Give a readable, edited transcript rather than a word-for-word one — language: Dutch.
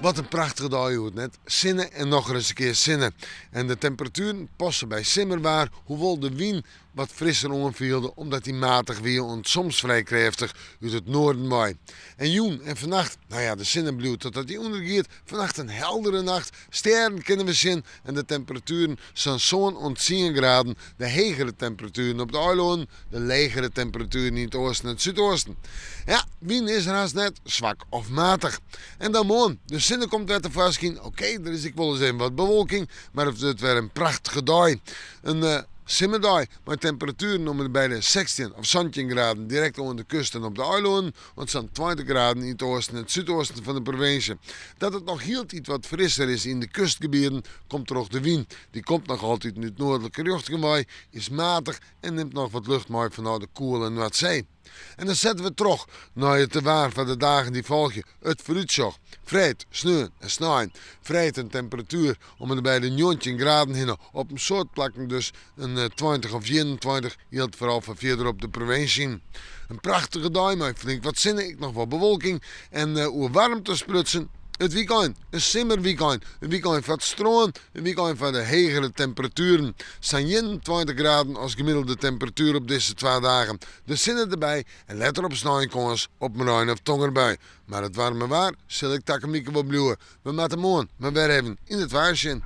Wat een prachtige dag hoe het net. Zinnen en nog eens een keer zinnen. En de temperaturen passen bij simmerbaar, hoewel de wind wat frisser ongeveerde, omdat die matig weer en soms vrij krachtig uit het noorden waait. En joen en vannacht, nou ja, de zinnen bloedt totdat die ondergeeft. Vannacht een heldere nacht, sterren kunnen we zien en de temperaturen zijn zo'n 10 graden. De hegere temperaturen op de eilanden, de legere temperaturen in het oosten en het zuidoosten. Ja, wind is er haast net zwak of matig. En dan morgen, de zinnen komt weer te vastzien. Oké, er is ik wel eens even wat bewolking, maar het wordt weer een prachtige dag. Een simmerdag met temperaturen om bij de 16 of 17 graden direct onder de kust en op de eilanden. Want het zijn 20 graden in het oosten en het zuidoosten van de provincie. Dat het nog heel iets wat frisser is in de kustgebieden, komt er ook de wind. Die komt nog altijd in het noordelijke richting, is matig en neemt nog wat lucht mee vanuit de Koel en Noordzee. En dan zetten we terug naar het te waar van de dagen die volgen. Het vooruitzicht. Vreed, sneeuw en snaaien. Vreed een temperatuur om er bij de 19 graden heen. Op een soort plakken dus een 20 of 21. Hield vooral van verder op de provincie. Een prachtige dag met flink wat zinnen. Ik nog wat bewolking. En hoe warmte sprutsen. Het weekend, een simmerweekend. Een weekend van het stroom, een weekend van de hegere temperaturen. Zijn 21 graden als gemiddelde temperatuur op deze 2 dagen. De zinnen erbij en let erop snijkans op mijn of tong erbij. Maar het warme waar, zal ik takken mieke wat bluwen. We maken morgen maar weer even in het waarsje.